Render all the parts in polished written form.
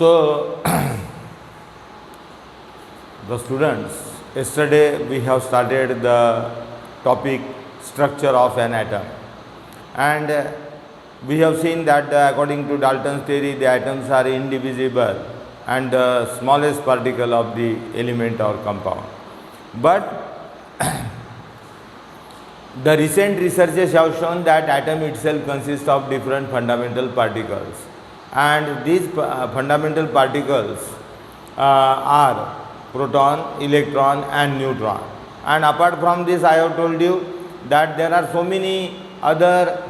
So, the students, yesterday we have started the topic structure of an atom, and we have seen that according to Dalton's theory, the atoms are indivisible and the smallest particle of the element or compound. But the recent researches have shown that atom itself consists of different fundamental particles, and these fundamental particles are proton, electron and neutron. And apart from this, I have told you that there are so many other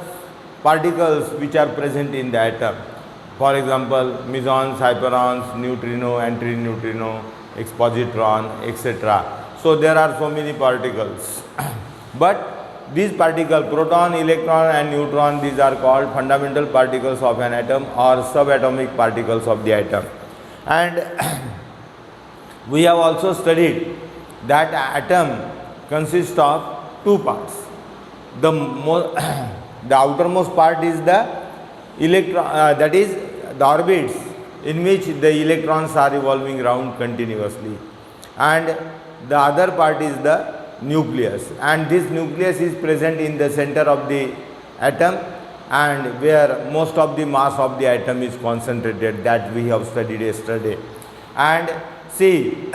particles which are present in the atom. For example, mesons, hyperons, neutrino, antineutrino, expositron, etc. So there are so many particles. But these particles, proton, electron and neutron, these are called fundamental particles of an atom or subatomic particles of the atom. And we have also studied that atom consists of two parts. The outermost part is the electron, that is the orbits in which the electrons are revolving around continuously, and the other part is the nucleus, and this nucleus is present in the center of the atom and where most of the mass of the atom is concentrated, that we have studied yesterday. And see,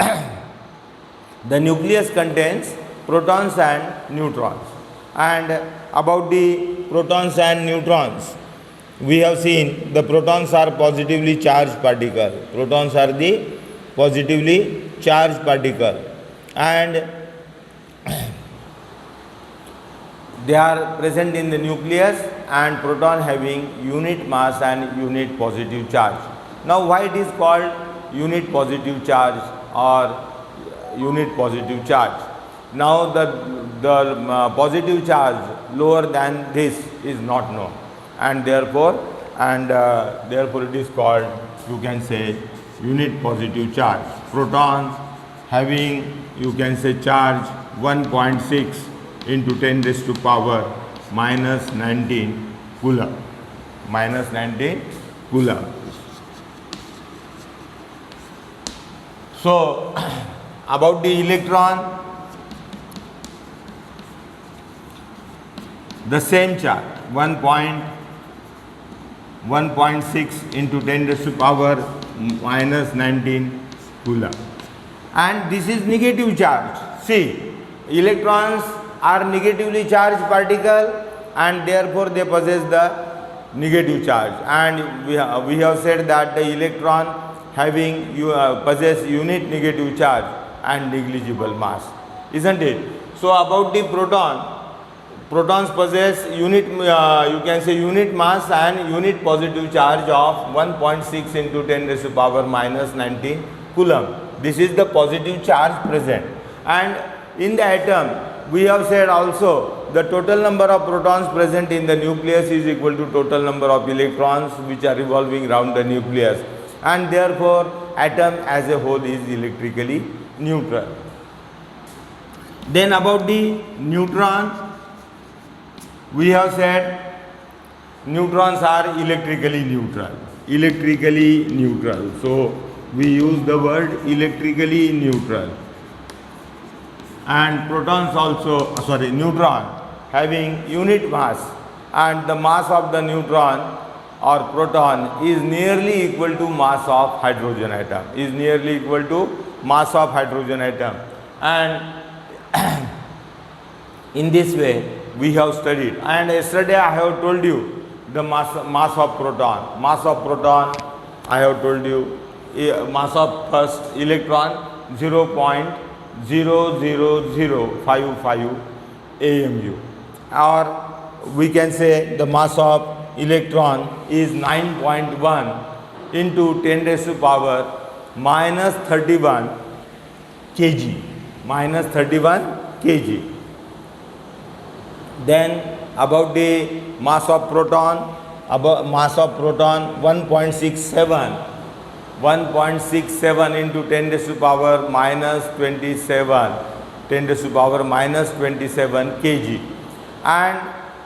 the nucleus contains protons and neutrons, and about the protons and neutrons, we have seen the protons are positively charged particle. Protons are the positively charged particle, and they are present in the nucleus, and proton having unit mass and unit positive charge. Now, why it is called unit positive charge or unit positive charge? Now, the positive charge lower than this is not known, and therefore it is called, you can say, unit positive charge. Protons having, you can say, charge 1.6 into 10 raised to power minus 19 coulomb. Minus 19 coulomb. So, about the electron, the same charge 1.6 into 10 raised to power minus 19 coulomb, and this is negative charge. See, electrons are negatively charged particle, and therefore they possess the negative charge, and we have said that the electron having possess unit negative charge and negligible mass, isn't it? So about the protons possess unit, you can say, unit mass and unit positive charge of 1.6 into 10 raised to power minus 19 coulomb. This is the positive charge present. And in the atom, we have said also the total number of protons present in the nucleus is equal to total number of electrons which are revolving around the nucleus, and therefore atom as a whole is electrically neutral. Then about the neutrons, we have said neutrons are electrically neutral. Electrically neutral. So we use the word electrically neutral. And protons also, neutron having unit mass, and the mass of the neutron or proton is nearly equal to mass of hydrogen atom. Is nearly equal to mass of hydrogen atom. And in this way we have studied, and yesterday I have told you the mass of proton. Mass of proton, I have told you, mass of first electron 0.00055 AMU, or we can say the mass of electron is 9.1 into 10 raised to power minus 31 kg. Minus 31 kg. Then about the mass of proton, 1.67 into 10 raised to power minus 27, 10 raised to power minus 27 kg. And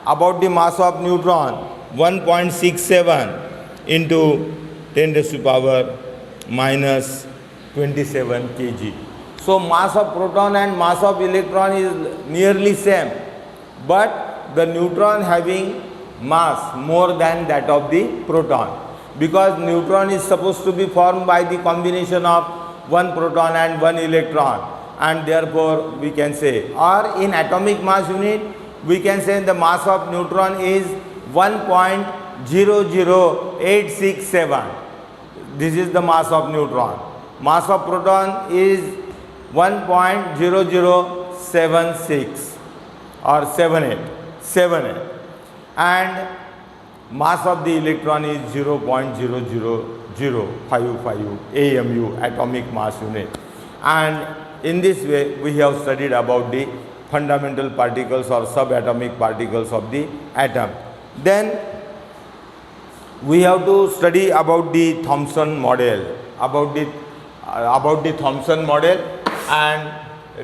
about the mass of neutron, 1.67 into 10 raised to power minus 27 kg. So mass of proton and mass of electron is nearly same, but the neutron having mass more than that of the proton, because neutron is supposed to be formed by the combination of one proton and one electron, and therefore we can say, or in atomic mass unit we can say the mass of neutron is 1.00867. This is the mass of neutron. Mass of proton is 1.0076 or 78, and mass of the electron is 0.00055 AMU, atomic mass unit. And in this way we have studied about the fundamental particles or subatomic particles of the atom. Then we have to study about the Thomson model, about the Thomson model. And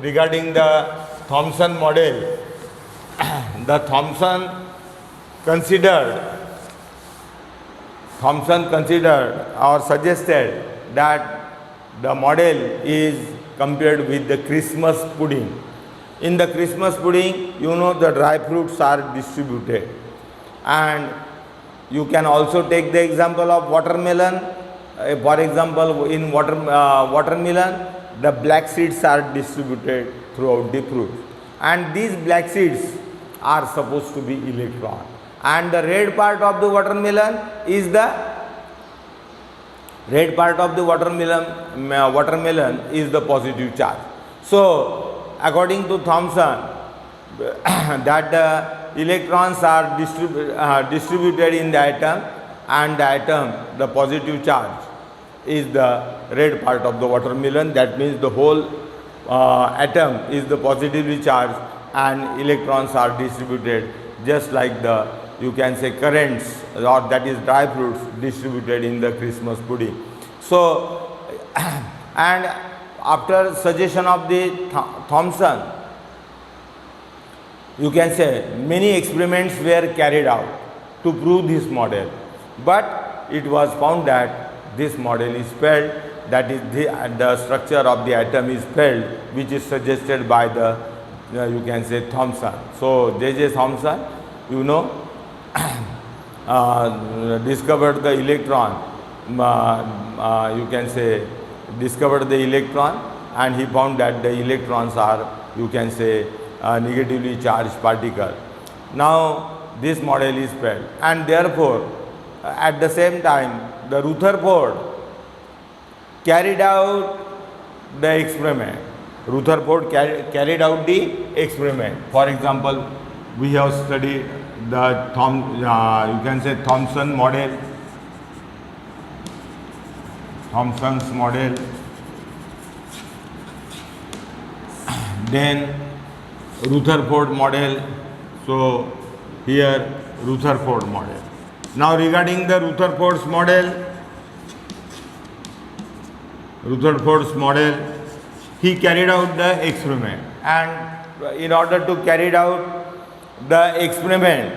regarding the Thomson model, the Thomson considered or suggested that the model is compared with the Christmas pudding. In the Christmas pudding, you know, the dry fruits are distributed, and you can also take the example of watermelon. For example, in watermelon, the black seeds are distributed throughout the fruit, and these black seeds are supposed to be electron, and the red part of the watermelon is the positive charge. So according to Thomson, that the electrons are distributed in the atom, and the atom, the positive charge is the red part of the watermelon. That means the whole atom is the positively charged, and electrons are distributed just like the, you can say, currents, or that is dry fruits distributed in the Christmas pudding. So and after suggestion of the Thomson, you can say many experiments were carried out to prove this model, but it was found that this model is failed, that is the structure of the atom is failed, which is suggested by the you can say Thomson. So J.J. Thomson, you know, discovered the electron, you can say discovered the electron, and he found that the electrons are, you can say, negatively charged particle. Now this model is failed, and therefore at the same time the Rutherford carried out the experiment. Rutherford carried out the experiment. For example, we have studied the you can say Thomson model, Thomson's model, then Rutherford model. So here Rutherford model. Now regarding the Rutherford's model, he carried out the experiment, and in order to carry out the experiment,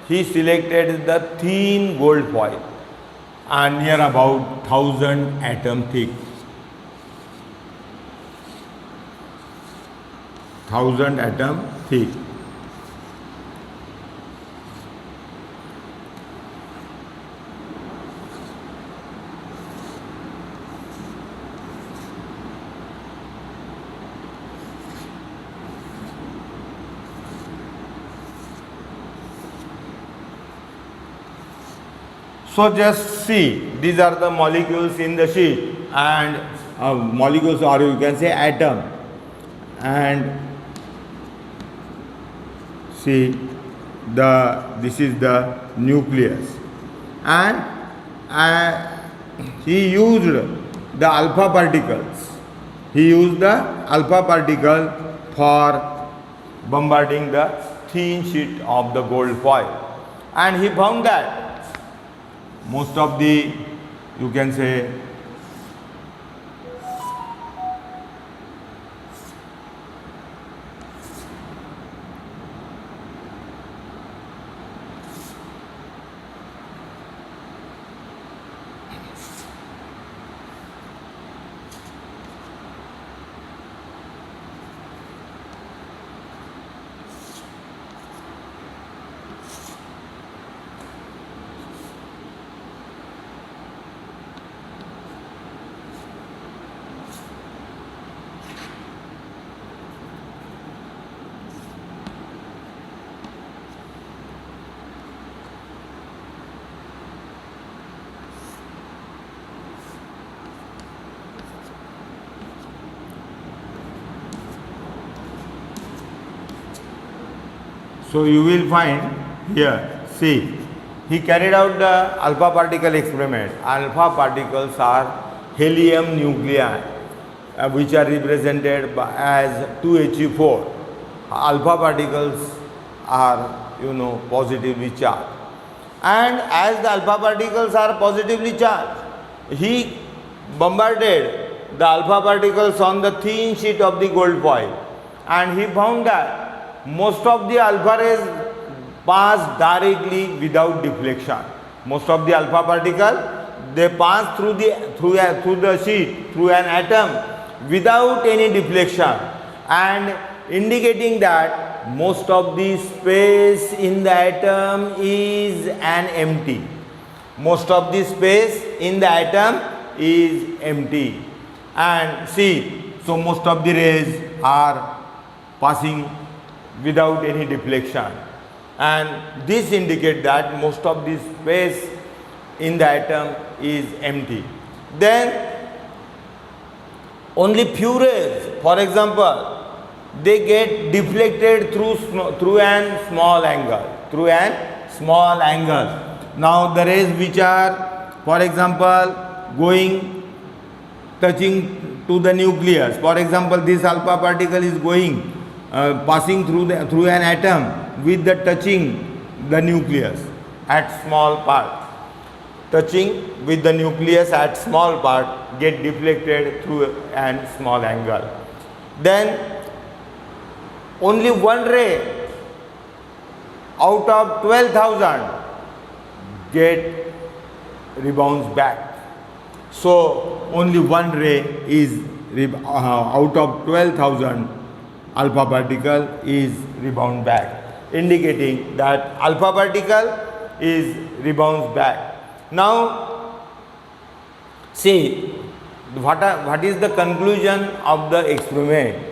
he selected the thin gold foil and near about 1000 atom thick. 1000 atom thick. So just see, these are the molecules in the sheet, and molecules, or you can say atom, and see this is the nucleus, and he used the alpha particles. He used the alpha particle for bombarding the thin sheet of the gold foil, and he found that most of the, you can say, So you will find here, see, he carried out the alpha particle experiment. Alpha particles are helium nuclei, which are represented as 2He4. Alpha particles are, positively charged. And as the alpha particles are positively charged, he bombarded the alpha particles on the thin sheet of the gold foil, and he found that most of the alpha rays pass directly without deflection. Most of the alpha particle, they pass through the sheet, through an atom without any deflection, and indicating that most of the space in the atom is an empty. Most of the space in the atom is empty. And see, so most of the rays are passing without any deflection, and this indicates that most of the space in the atom is empty. Then only few rays, for example, they get deflected through an small angle. Now the rays which are, for example, touching to the nucleus, for example, this alpha particle is passing through an atom with the touching the nucleus at small part. Touching with the nucleus at small part get deflected through an small angle. Then only one ray out of 12,000 get rebounds back. So only one ray is out of 12,000 alpha particle is rebound back, indicating that alpha particle is rebounds back. Now see, what is the conclusion of the experiment?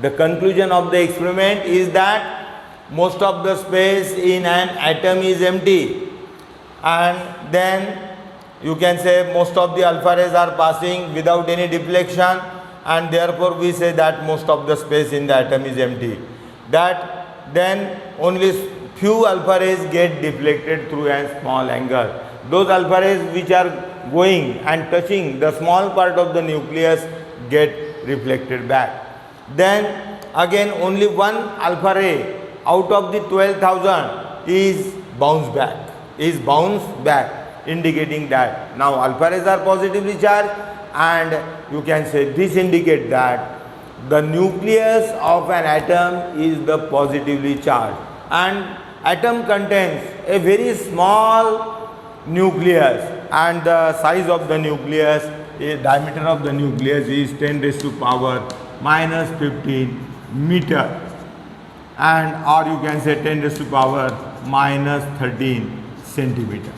The conclusion of the experiment is that most of the space in an atom is empty, and then you can say most of the alpha rays are passing without any deflection, and therefore we say that most of the space in the atom is empty. That then only few alpha rays get deflected through a small angle. Those alpha rays which are going and touching the small part of the nucleus get reflected back. Then again only one alpha ray out of the 12,000 is bounced back, indicating that now alpha rays are positively charged, and you can say this indicates that the nucleus of an atom is the positively charged, and atom contains a very small nucleus, and the size of the nucleus, diameter of the nucleus is 10 raised to power minus 15 meter, and or you can say 10 raised to power minus 13 centimeter.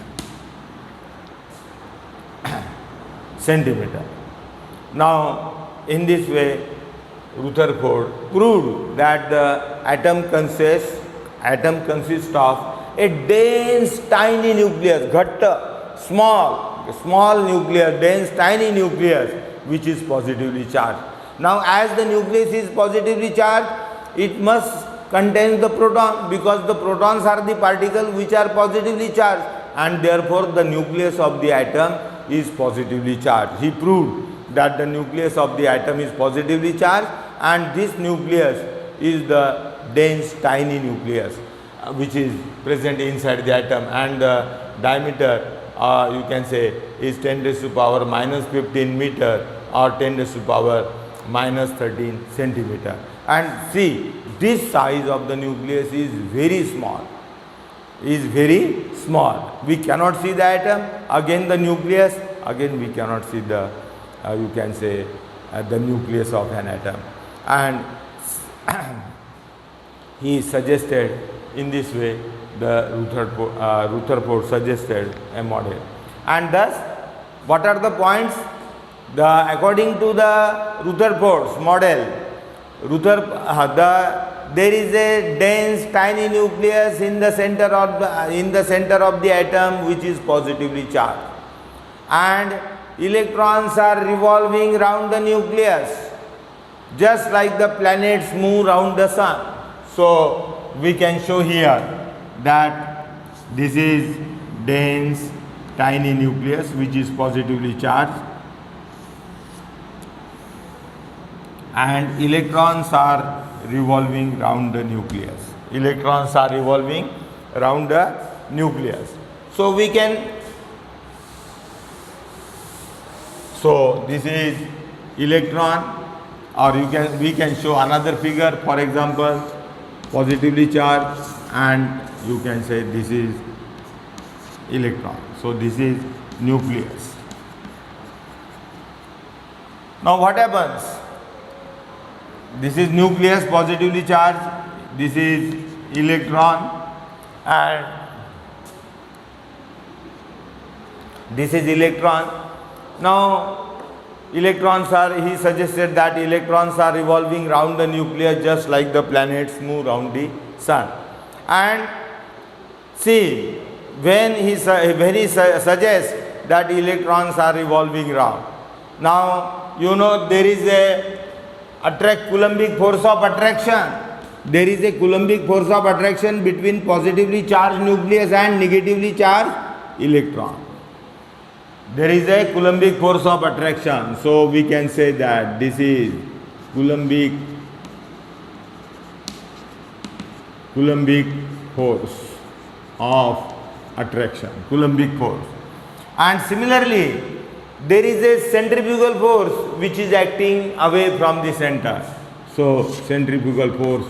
Now in this way Rutherford proved that the atom consists of a dense tiny nucleus, small nucleus, dense tiny nucleus which is positively charged. Now as the nucleus is positively charged, it must contain the proton, because the protons are the particles which are positively charged, and therefore the nucleus of the atom is positively charged. He proved that the nucleus of the atom is positively charged, and this nucleus is the dense tiny nucleus which is present inside the atom, and the diameter you can say is 10 raised to power minus 15 meter or 10 raised to power minus 13 centimeter. And see, this size of the nucleus is very small, we cannot see the atom, again the nucleus, again we cannot see the you can say the nucleus of an atom. And he suggested in this way, the Rutherford suggested a model. And thus what are the points? According to the Rutherford's model, there is a dense tiny nucleus in the center of the atom which is positively charged, and electrons are revolving round the nucleus just like the planets move round the sun. So we can show here that this is dense tiny nucleus which is positively charged, and electrons are revolving round the nucleus. Electrons are revolving around the nucleus. So we can, so this is electron, or we can show another figure, for example positively charged, and you can say this is electron. So this is nucleus. Now what happens? This is nucleus positively charged, this is electron, and this is electron. Now electrons are, he suggested that electrons are revolving round the nucleus just like the planets move round the sun. And see, when he suggests that electrons are revolving round, now you know there is a Coulombic force of attraction. There is a Coulombic force of attraction between positively charged nucleus and negatively charged electron. There is a Coulombic force of attraction. So we can say that this is Coulombic force of attraction, Coulombic force. And similarly, there is a centrifugal force which is acting away from the center. So centrifugal force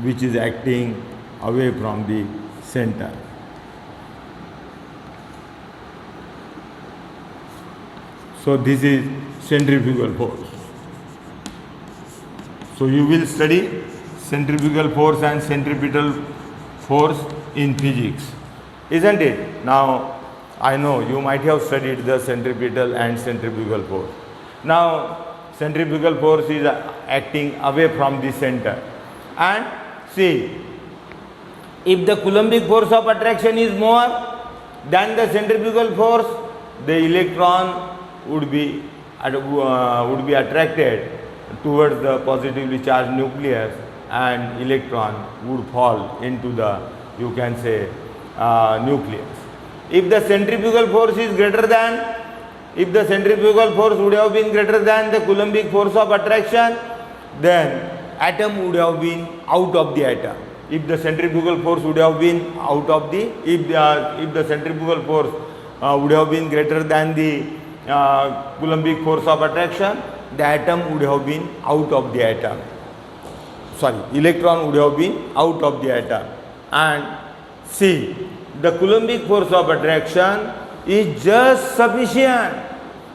which is acting away from the center. So this is centrifugal force. So you will study centrifugal force and centripetal force in physics, isn't it? Now I know you might have studied the centripetal and centrifugal force. Now centrifugal force is acting away from the center, and see, if the Coulombic force of attraction is more than the centrifugal force, the electron would be attracted towards the positively charged nucleus, and electron would fall into the, you can say, nucleus. If the centrifugal force is greater than, if the centrifugal force would have been greater than the Coulombic force of attraction, then atom would have been out of the atom. If the centrifugal force would have been out of the, if the centrifugal force would have been greater than the Coulombic force of attraction, the atom would have been out of the atom. Sorry, electron would have been out of the atom. And see, the Coulombic force of attraction is just sufficient.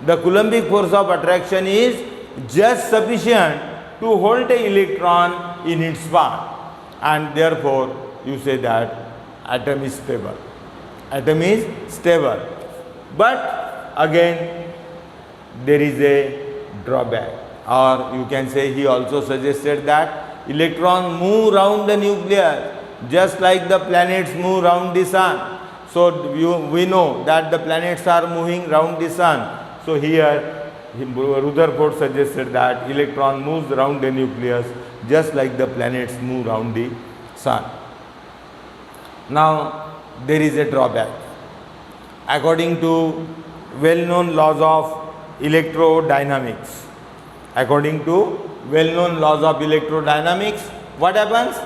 The Coulombic force of attraction is just sufficient to hold the electron in its path, and therefore you say that atom is stable. Atom is stable. But again, there is a drawback, or you can say he also suggested that electrons move round the nucleus just like the planets move round the sun. So we know that the planets are moving round the sun. So here Rutherford suggested that electron moves round the nucleus just like the planets move round the sun. Now there is a drawback. According to well-known laws of electrodynamics, what happens?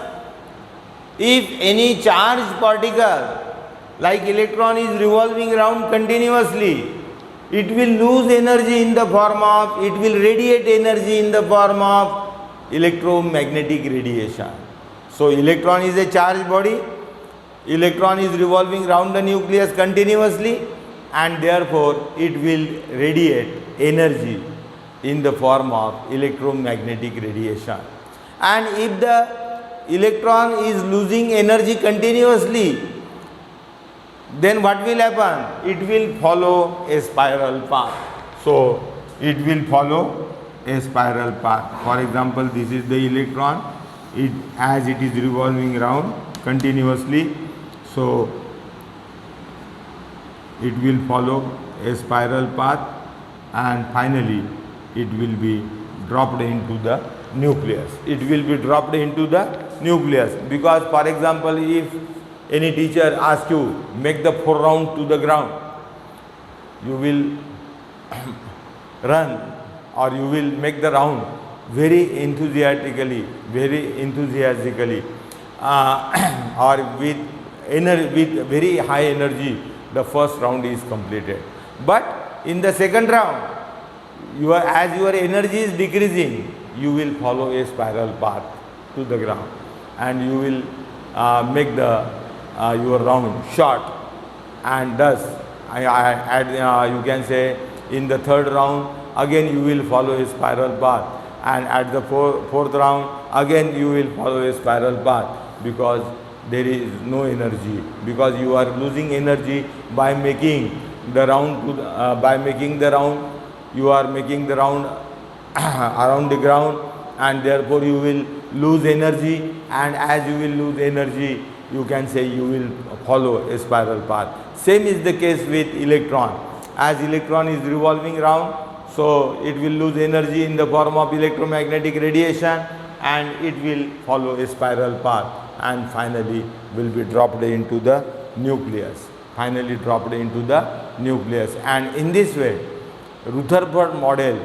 If any charged particle like electron is revolving around continuously, it will lose energy in the form of, it will radiate energy in the form of electromagnetic radiation. So electron is a charged body, electron is revolving around the nucleus continuously, and therefore it will radiate energy in the form of electromagnetic radiation. And if the electron is losing energy continuously, then what will happen? It will follow a spiral path. So it will follow a spiral path. For example, this is the electron, as it is revolving around continuously, so it will follow a spiral path, and finally it will be dropped into the nucleus. It will be dropped into the nucleus. Because for example, if any teacher asks you make the 4 round to the ground, you will run or you will make the round very enthusiastically, or with very high energy. The first round is completed, but in the second round, as your energy is decreasing, you will follow a spiral path to the ground, and you will make the your round short, and thus you can say in the third round again you will follow a spiral path, and at the fourth round again you will follow a spiral path, because there is no energy, because you are losing energy by making the round you are making the round around the ground, and therefore you will lose energy, and as you will lose energy, you can say you will follow a spiral path. Same is the case with electron. As electron is revolving around, so it will lose energy in the form of electromagnetic radiation, and it will follow a spiral path, and finally will be dropped into the nucleus. And in this way, Rutherford model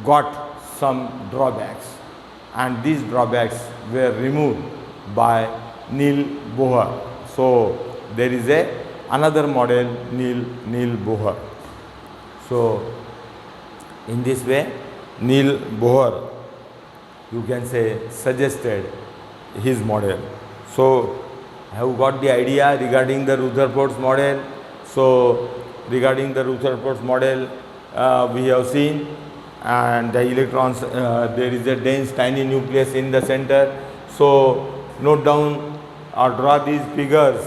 got some drawbacks, and these drawbacks were removed by Niels Bohr. So there is another model, Niels Bohr. So in this way, Niels Bohr, you can say, suggested his model. So have got the idea regarding the Rutherford's model. So regarding the Rutherford's model, we have seen, and the electrons, there is a dense tiny nucleus in the center. So note down or draw these figures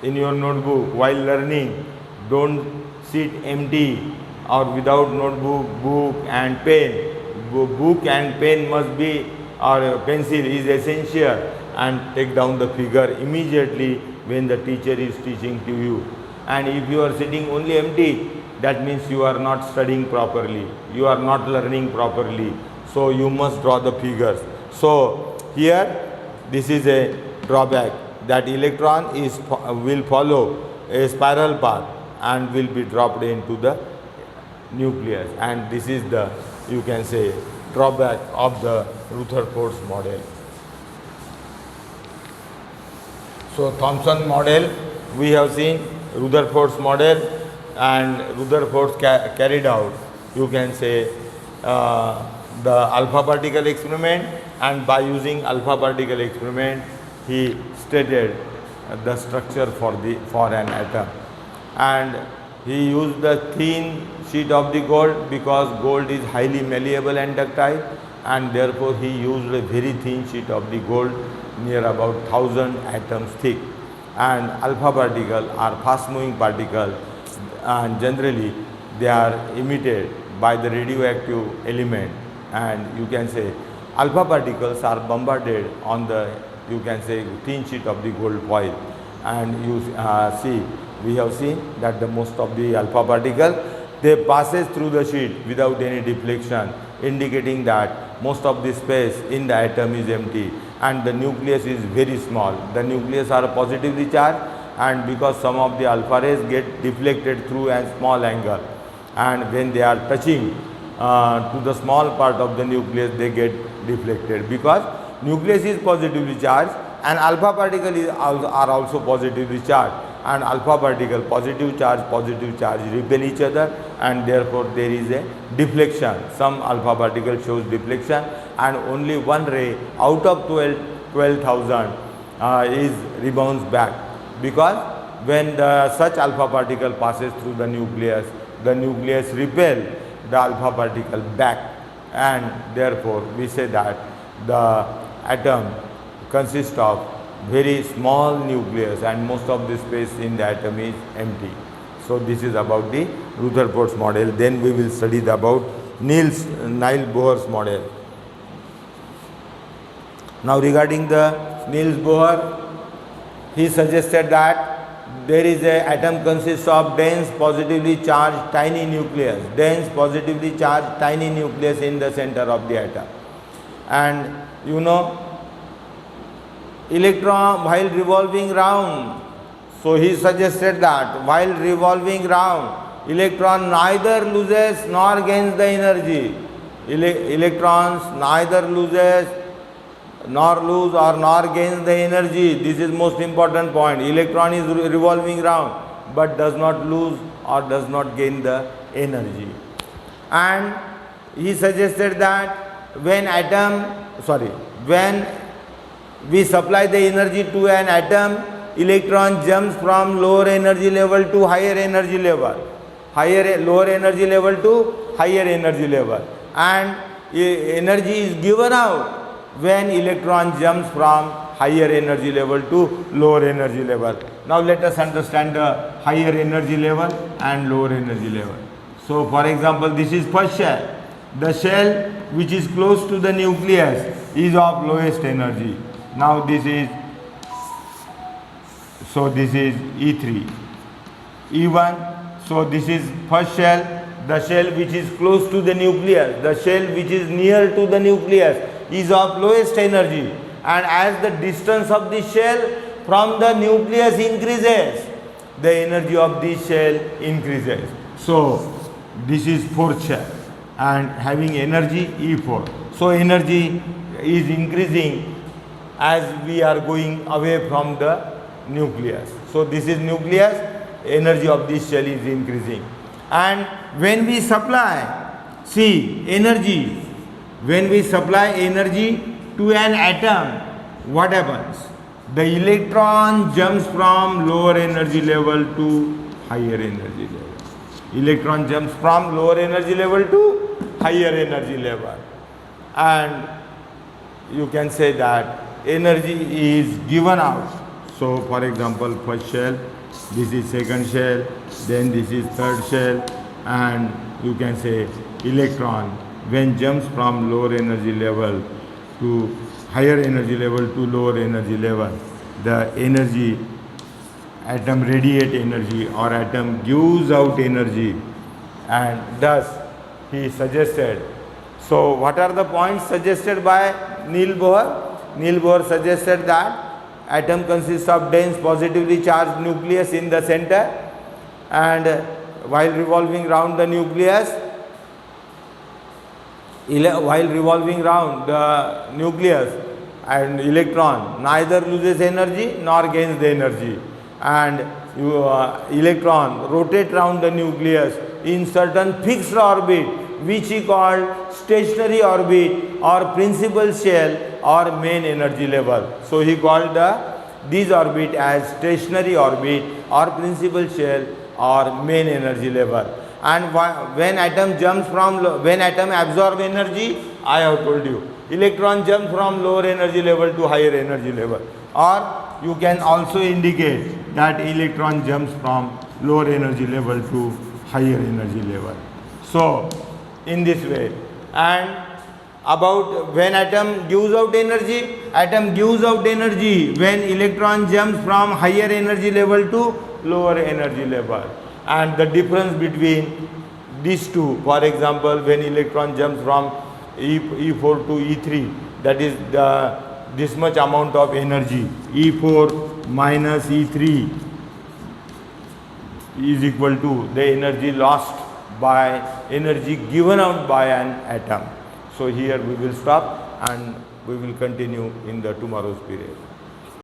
in your notebook while learning. Don't sit empty or without notebook, book and pen. Book and pen must be, or pencil is essential, and take down the figure immediately when the teacher is teaching to you. And if you are sitting only empty, that means you are not studying properly, you are not learning properly. So you must draw the figures. So here this is a drawback, that electron will follow a spiral path and will be dropped into the nucleus, and this is the, you can say, drawback of the Rutherford's model. So Thomson model, we have seen Rutherford's model, and Rutherford carried out, you can say, the alpha particle experiment, and by using alpha particle experiment he stated the structure for an atom, and he used the thin sheet of the gold, because gold is highly malleable and ductile, and therefore he used a very thin sheet of the gold, near about 1000 atoms thick. And alpha particle are fast moving particles, and generally they are emitted by the radioactive element, and you can say alpha particles are bombarded on the, you can say, thin sheet of the gold foil, and you see, we have seen that the most of the alpha particle, they passes through the sheet without any deflection, indicating that most of the space in the atom is empty, and the nucleus is very small. The nucleus are positively charged, and because some of the alpha rays get deflected through a small angle, and when they are touching to the small part of the nucleus, they get deflected, because nucleus is positively charged and alpha particles are also positively charged, and alpha particle positive charge repel each other, and therefore there is a deflection. Some alpha particle shows deflection, and only one ray out of 12,000 is rebounds back, because when such alpha particle passes through the nucleus repel the alpha particle back, and therefore we say that the atom consists of very small nucleus, and most of the space in the atom is empty. So this is about the Rutherford's model. Then we will study about Niels Bohr's model. Now regarding the Niels Bohr, he suggested that there is a atom consists of dense positively charged tiny nucleus, in the center of the atom. And you know, electron while revolving round. So he suggested that while revolving round, electron neither loses nor gains the energy. Electrons neither loses nor gains the energy. This is most important point. Electron is revolving round but does not lose or does not gain the energy. And he suggested that when we supply the energy to an atom, electron jumps from lower energy level to higher energy level, lower energy level to higher energy level, and energy is given out when electron jumps from higher energy level to lower energy level. Now let us understand the higher energy level and lower energy level. So for example, this is first shell. The shell which is close to the nucleus is of lowest energy. Now this is E3, E1. So this is first shell, the shell which is close to the nucleus, the shell which is near to the nucleus is of lowest energy, and as the distance of the shell from the nucleus increases, the energy of this shell increases. So this is fourth shell and having energy E4. So energy is increasing as we are going away from the nucleus. So this is nucleus, energy of this shell is increasing. And when we supply energy to an atom, what happens? The electron jumps from lower energy level to higher energy level. Electron jumps from lower energy level to higher energy level. And you can say that energy is given out. So for example, first shell, this is second shell, then this is third shell, and you can say electron when jumps from lower energy level to higher energy level to lower energy level, the energy, atom radiate energy or atom gives out energy, and thus he suggested. So what are the points suggested by Niels Bohr? Niels Bohr suggested that atom consists of dense positively charged nucleus in the center, and while revolving round the nucleus, and electron neither loses energy nor gains the energy, and electron rotate round the nucleus in certain fixed orbit which he called stationary orbit or principal shell or main energy level. So he called these orbit as stationary orbit or principal shell or main energy level. And when atom absorb energy, I have told you, electron jumps from lower energy level to higher energy level. Or you can also indicate that electron jumps from lower energy level to higher energy level. So in this way. And about when atom gives out energy when electron jumps from higher energy level to lower energy level. And the difference between these two, for example, when electron jumps from E4 to E3, that is this much amount of energy, E4 minus E3 is equal to the energy lost by energy given out by an atom. So here we will stop and we will continue in the tomorrow's period.